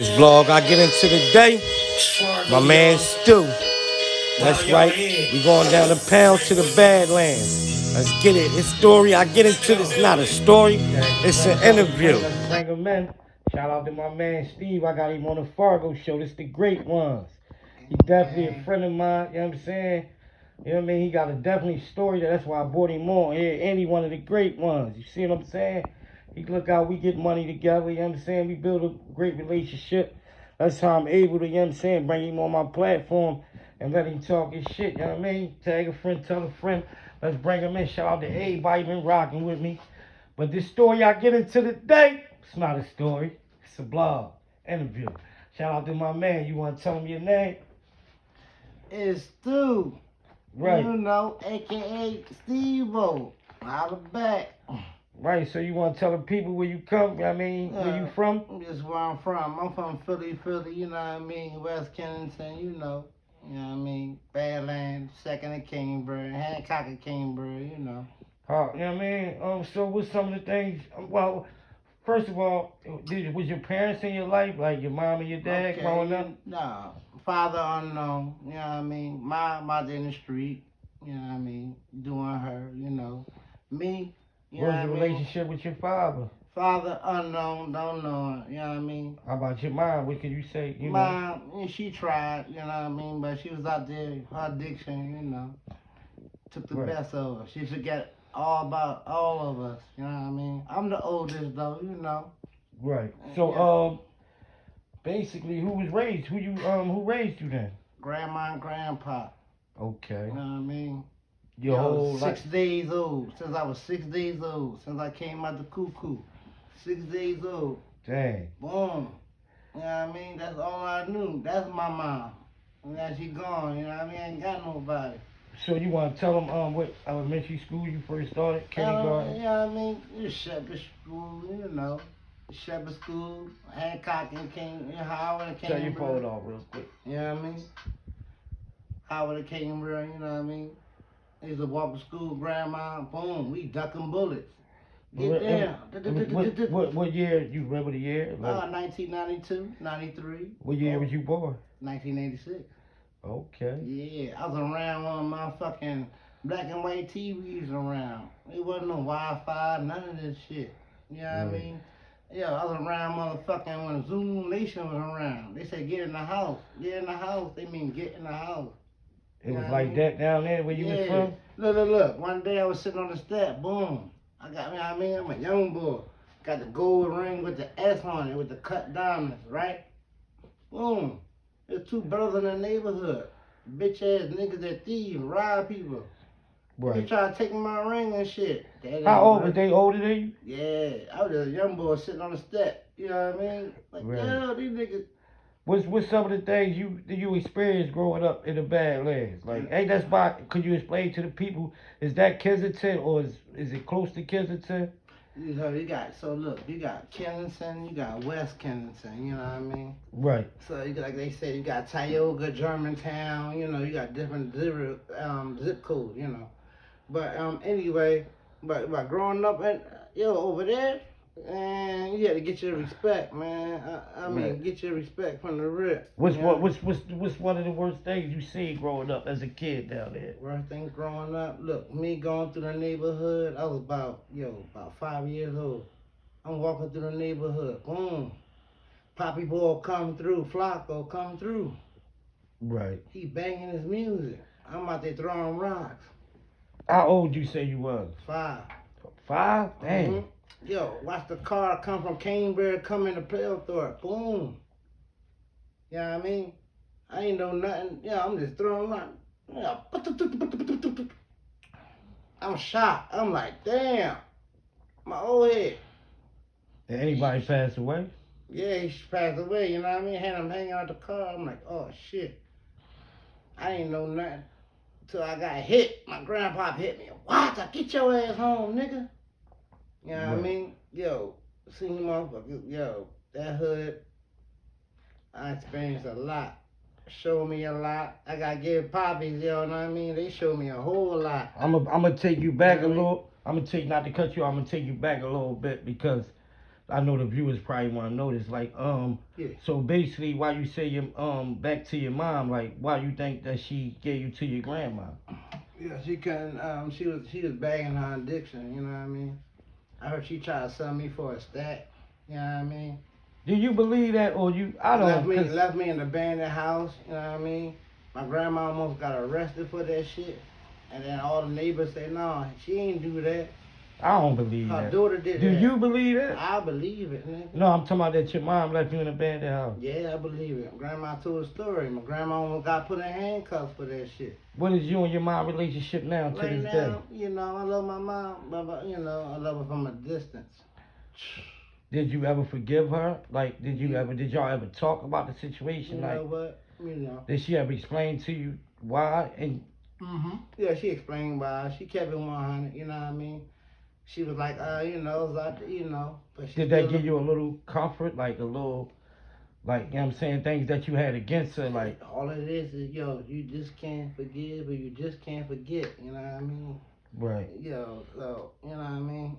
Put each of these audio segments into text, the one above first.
This vlog I get into today, my man Stu. That's right, we going down the pound to the Badlands. Let's get it. This story I get into, it's not a story, it's an interview. Let's bring him in. Shout out to my man Steve. I got him on the Fargo show. This the great ones. He definitely a friend of mine, you know what I'm saying? You know what I mean? He got a definitely story there. That's why I brought him on here. And he one of the great ones. You see what I'm saying? He look how we get money together, you know what I'm saying? We build a great relationship. That's how I'm able to, you know what I'm saying, bring him on my platform and let him talk his shit, you know what I mean? Tag a friend, tell a friend. Let's bring him in. Shout out to everybody been rocking with me. But this story I get into today, it's not a story. It's a blog interview. Shout out to my man. You want to tell him your name? It's Stu. Right. You know, aka SteveO. Holla back. Right, so you want to tell the people where you come, I mean, where you from? Just where I'm from. I'm from Philly, you know what I mean? West Kennington, you know. You know what I mean? Badlands, second of Kingsbury, Hancock of Kingsbury, you know. You know what I mean? So what's some of the things, well, first of all, was your parents in your life, like your mom and your dad growing up? No, father unknown, you know what I mean? My mother in the street, you know what I mean? Doing her, you know. Me, you What know was your relationship with your father? Father unknown, don't know her, you know what I mean? How about your mom? What could you say? Mom, she tried, you know what I mean? But she was out there, her addiction, you know, took the best of her. She forgot all about all of us, you know what I mean? I'm the oldest though, you know. Right. So, basically, who raised you then? Grandma and grandpa. Okay. You know what I mean? Your whole 6 days old. Since I was 6 days old. Since I came out the cuckoo. 6 days old. Dang. Boom. You know what I mean? That's all I knew. That's my mom. And now she gone. You know what I mean? I ain't got nobody. So you want to tell them what elementary school you first started? Kindergarten? You know what I mean? It's Shepherd School, you know. Shepherd School, Hancock and King, Howard and Cambridge. Turn your phone off real quick. You know what I mean? Howard and Cambridge, you know what I mean? I used to walk to school, grandma, boom, we ducking bullets. Get down. What year, you remember the year? 1992, 93. What year was you born? 1986. Okay. Yeah, I was around when my fucking black and white TVs around. It wasn't no Wi-Fi, none of this shit. You know what I mean? Yeah, I was around motherfucking when Zoom Nation was around. They said get in the house. Get in the house. They mean get in the house. It was like that down there where you was from? Look. One day I was sitting on the step, boom. I got, you know what I mean? I'm a young boy. Got the gold ring with the S on it, with the cut diamonds, right? Boom. There's two brothers in the neighborhood. Bitch ass niggas that thieves, rob people. Right. They try to take my ring and shit. How old were they? Older than you? Yeah, I was just a young boy sitting on the step. You know what I mean? Like, yeah, these niggas. What's some of the things you experienced growing up in the Badlands? Like, hey, that's why. Could you explain to the people? Is that Kensington or is it close to Kensington? You got Kensington, you got West Kensington. You know what I mean? Right. So you got, like they said, you got Tioga, Germantown. You know, you got different zip codes. You know, but anyway, but growing up over there. And you had to get your respect, man. I mean, get your respect from the rip. What's one of the worst things you see growing up as a kid down there? Worst thing growing up? Look, me going through the neighborhood, I was about 5 years old. I'm walking through the neighborhood, boom. Poppy Boy come through, Flocko come through. Right. He banging his music. I'm out there throwing rocks. How old you say you was? 5. 5? Damn. Mm-hmm. Yo, watch the car come from Cambridge, come into Pelthorpe. Boom. You know what I mean? I ain't know nothing. Yeah, I'm just throwing my. I'm shocked. I'm like, damn. My old head. Did anybody pass away? Yeah, he passed away. You know what I mean? Had him hanging out the car. I'm like, oh shit. I ain't know nothing. Till I got hit. My grandpa hit me. What? Get your ass home, nigga. You know what I mean? Yo, see me motherfuckers, that hood, I experienced a lot. Show me a lot. I gotta give poppies, you know what I mean? They show me a whole lot. I'm gonna take you back a little. I'm gonna take, not to cut you, I'm gonna take you back a little bit because I know the viewers probably want to know this. Like, Yeah. so basically, why you say your back to your mom? Like, why you think that she gave you to your grandma? Yeah, she couldn't. She was bagging her addiction. You know what I mean? I heard she tried to sell me for a stack. You know what I mean? Do you believe that, or you? I Left don't. me, Cause left me in the abandoned house. You know what I mean? My grandma almost got arrested for that shit. And then all the neighbors say, no, she ain't do that. I don't believe Her that. daughter did Do that. you believe that? I believe it, nigga. No, I'm talking about that your mom left you in a abandoned house. Yeah, I believe it. Grandma told a story. My grandma almost got put in handcuffs for that shit. What is you and your mom relationship now to Right this now, day? you know, I love my mom, but you know, I love her from a distance. Did you ever forgive her? Like, did y'all ever talk about the situation? You Like, know what? You know. did she ever explain to you why? And Yeah, she explained why. She kept it 100. You know what I mean? She was like, you know, it's like, you know, but she did still that give you a little comfort? Like, a little, like, you know what I'm saying? Things that you had against her, like. all it is, yo, you just can't forgive or you just can't forget. You know what I mean? Right. Yo, so, you know what I mean?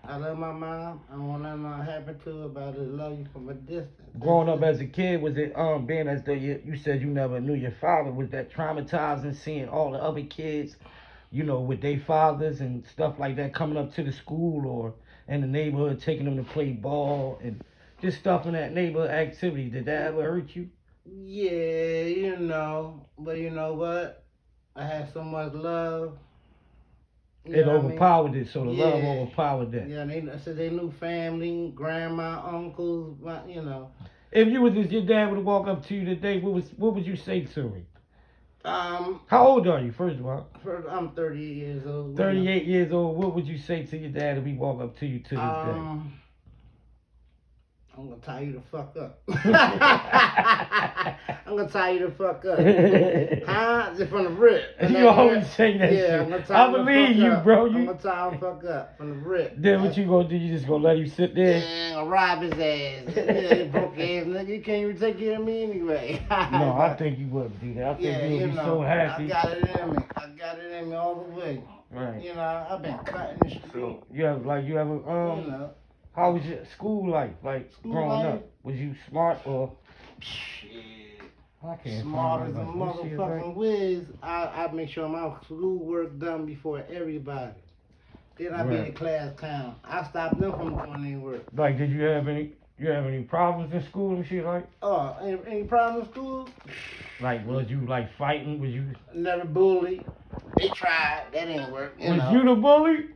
I love my mom. I don't want nothing to happen to her, but I just love you from a distance. Growing up as a kid, was it being as though you said you never knew your father? Was that traumatizing seeing all the other kids, you know, with their fathers and stuff like that coming up to the school or in the neighborhood, taking them to play ball and just stuff in that neighborhood activity? Did that ever hurt you? Yeah, you know, but you know what? I had so much love. You It know what I mean? overpowered it, so the love Yeah. overpowered that. Yeah, they said they knew family, grandma, uncles, you know. If you was your dad would walk up to you today, what would you say to him? Um, How old are you, first of all? I'm 38 years old. 38 years old. What would you say to your dad if he walk up to you to this day? I'm gonna tie you the fuck up. I'm gonna tie you the fuck up. Huh? Just from the rip. You always say that yeah, shit. I'm gonna tie I believe you, up. bro. I'm gonna tie him fuck up from the rip. Then what you gonna do? You just gonna let him sit there? Yeah, I'm gonna rob his ass. Yeah, you broke ass nigga. You can't even take care of me anyway. No, I think you wouldn't do that. I think you would be so happy. I got it in me. I got it in me all the way. Right. You know, I've been cutting the street. So you ever you know. How was your school life? Like growing up, was you smart or? Shit. I can't Smart as find a my life. motherfucking whiz. I make sure my schoolwork done before everybody. Then I be the class clown. I stopped them from doing their work. Like, did you have any problems in school and shit like? Oh, any problem in school? Like, was you like fighting? Was you? Never bullied. They tried. That didn't work. Was you the bully?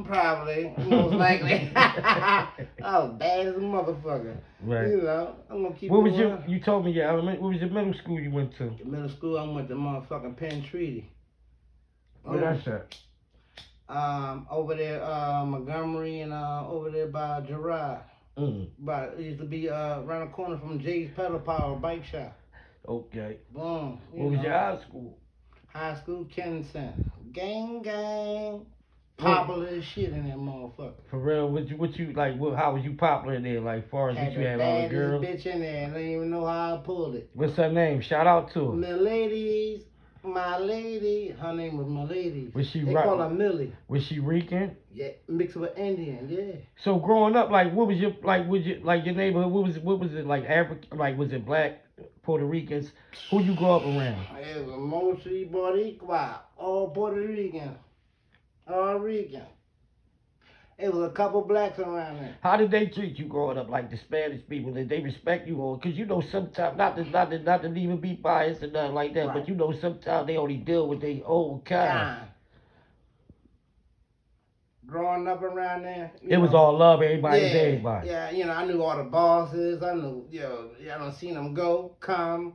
Probably, most likely. I was bad as a motherfucker. Right. You know, I'm gonna keep. What was your? You told me your element. What was your middle school you went to? Middle school, I went to motherfucking Penn Treaty. Where that's at? Over there, Montgomery, and over there by Gerard. But it used to be around the corner from Jay's Pedal Power Bike Shop. Okay. Boom. What was your high school? High school, Kensington. Gang, gang. Popular as shit in that motherfucker. For real, what you like? How was you popular in there? Like, far as you had all the girls? Bitch in there, and I didn't even know how I pulled it. What's her name? Shout out to her. Miladies, my lady. Her name was Miladies. Was she? They call her Millie. Was she Rican? Yeah, mixed with Indian. Yeah. So growing up, like, what was your your neighborhood? What was it like? African? Like, was it black, Puerto Ricans? Who you grew up around? It was mostly Boricua, all Puerto Rican. All Rican. It was a couple blacks around there. How did they treat you growing up? Like the Spanish people, did they respect you? Or because you know sometimes not to even be biased and nothing like that, but you know sometimes they only deal with their own kind. Growing up around there, it was all love. Everybody's everybody. Yeah, you know, I knew all the bosses. I knew, I done seen them go, come.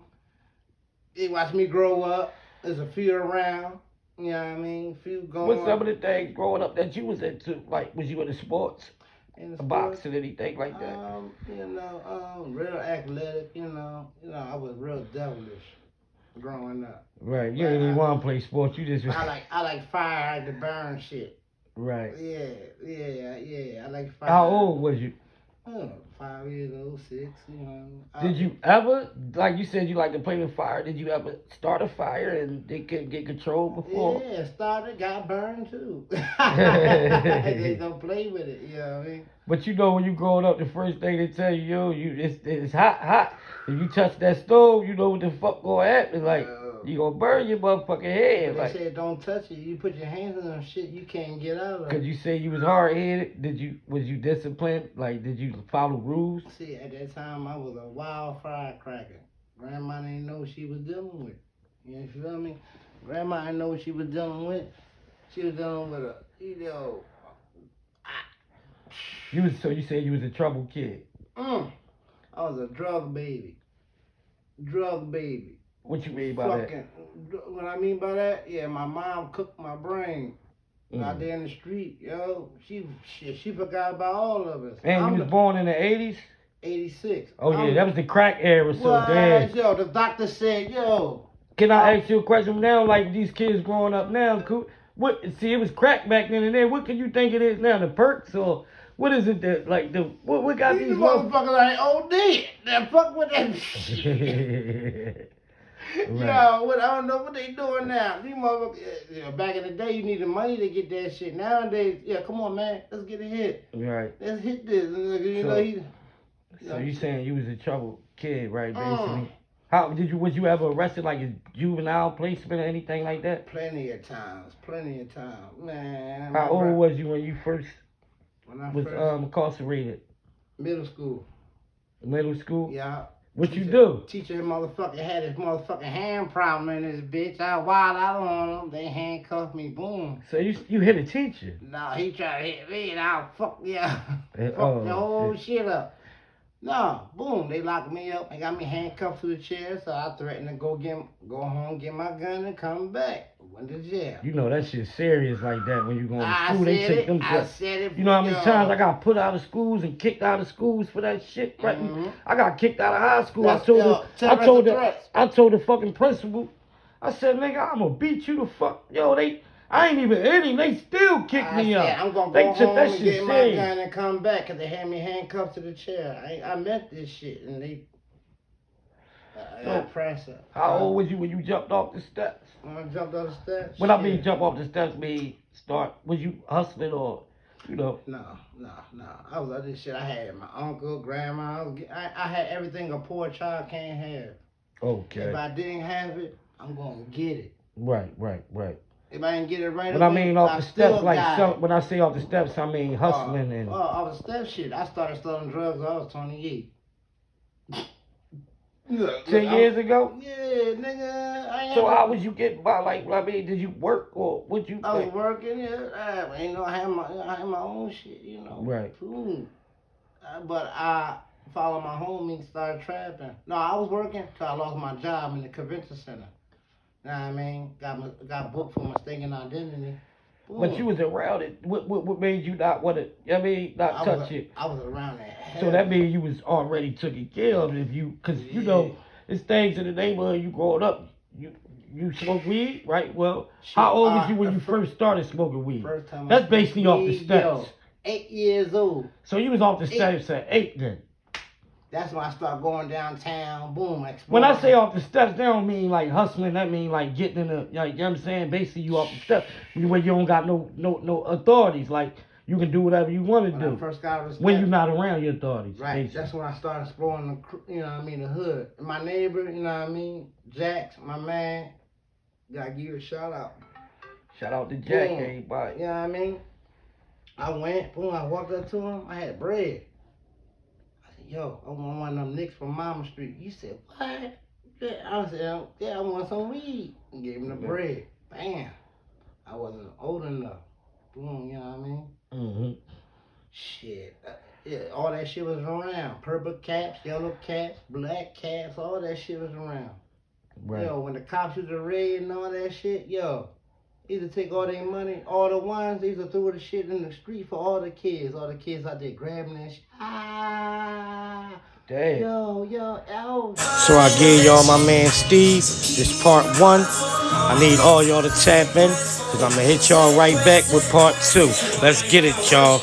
They watched me grow up. There's a few around. You know what I mean? Few going. What's some of the things growing up that you was into? Like, was you into sports? Boxing, anything like that? Real athletic. You know, I was real devilish growing up. Right. You didn't even want to play sports. You just. I like fire. I like to burn shit. Right. Yeah. I like fire. How old was you? Oh, 5 years old, 6, you know. Did you ever, like you said, you like to play with fire? Did you ever start a fire and it couldn't get controlled before? Yeah, started, got burned too. They don't play with it, you know what I mean? But you know when you growing up, the first thing they tell you, yo, it's hot. If you touch that stove, you know what the fuck gonna happen. Like you gonna burn your motherfucking head. But they Like, said don't touch it. You put your hands in them shit, you can't get out of cause it. you say you was hard headed. Was you disciplined? Like, did you follow rules? See, at that time I was a wild firecracker. Grandma didn't know what she was dealing with. You feel me? Grandma didn't know what she was dealing with. She was dealing with You said you was a trouble kid. I was a drug baby. Drug baby. What you mean by that? What I mean by that? Yeah, my mom cooked my brain. Out there in the street, yo. She forgot about all of us. And you was born in the 80s? 86. Oh, yeah, that was the crack era, so damn. Yo, the doctor said, yo. Can I ask you a question now? Like, these kids growing up now, see, it was crack back then and there. What can you think it is now? The perks or what is it that, like, what got these motherfuckers like OD? Now fuck with that shit. Right. Yo, I don't know what they doing now. These motherfuckers, back in the day, you needed money to get that shit. Nowadays, yeah, come on, man, let's get a hit. Right. Let's hit this. So you saying you was a troubled kid, right? Basically. Was you ever arrested like a juvenile placement or anything like that? Plenty of times, man. How old was you when you first was incarcerated? Middle school. Middle school? Yeah. What you do? Teacher motherfucker had his motherfucking hand problem in this bitch. I wild out on him. They handcuffed me. Boom. So you hit a teacher? No, he tried to hit me and I fuck the whole shit up. No, boom. They locked me up. They got me handcuffed to the chair. So I threatened to go home, get my gun, and come back. Went to jail. You know that shit's serious like that when you going to school. They take them. I said it. You know how many times I got put out of schools and kicked out of schools for that shit? Right? I got kicked out of high school. I told the fucking principal. I said, nigga, I'm gonna beat you the fuck. Yo, I ain't even in him. They still kicked me out. I'm gonna go home and get my gun and come back because they had me handcuffed to the chair. I meant this shit and they got pressure. How old was you when you jumped off the steps? When I jumped off the steps? When I mean jump off the steps, was you hustling or, you know? No. I was like this shit. I had my uncle, grandma. I had everything a poor child can't have. Okay. If I didn't have it, I'm gonna get it. Right. If I didn't get it right away, I mean off the steps, when I say off the steps, I mean hustling and. Off the steps, shit. I started selling drugs when I was 28. 10 years ago? Yeah, nigga. So how was you getting by? Like, I mean, did you work or what you? I was working. Yeah, I had my own shit. You know. Right. But I followed my homie, started trapping. No, I was working till I lost my job in the convention center. Know what I mean? Got booked for mistaken identity. Boom. But you was around it. What made you not want to? I mean, not touch it. I was around it. So that means you was already taken care of because you know, it's things in the neighborhood. You growing up, you smoke weed, right? Well, how old was you when you first started smoking weed? First time That's basically off the steps. 8 years old. So you was off the steps at 8 then. That's when I started going downtown, boom, exploring. When I say off the steps, that don't mean like hustling. That mean like getting in the, like, you know what I'm saying? Basically, you off the steps where you don't got no authorities. Like, you can do whatever you want to do. I first got the steps, when you're not around your authorities. Right. Basically. That's when I started exploring the hood. And my neighbor, you know what I mean? Jax, my man, gotta give you a shout out. Shout out to Jack, everybody. You know what I mean? I went, boom, I walked up to him, I had bread. Yo, I want one of them nicks from Mama Street. He said, what? I said, yeah, I want some weed. And gave him the bread. Bam. I wasn't old enough. Boom, you know what I mean? Mm-hmm. Shit. All that shit was around. Purple caps, yellow caps, black caps, all that shit was around. Right. Yo, when the cops used to raid and all that shit, yo, either take all their money, all the ones, they used to throw the shit in the street for all the kids out there grabbing that shit. Damn. Yo. So I gave y'all my man Steve, this part 1. I need all y'all to tap in, because I'm going to hit y'all right back with part 2. Let's get it, y'all.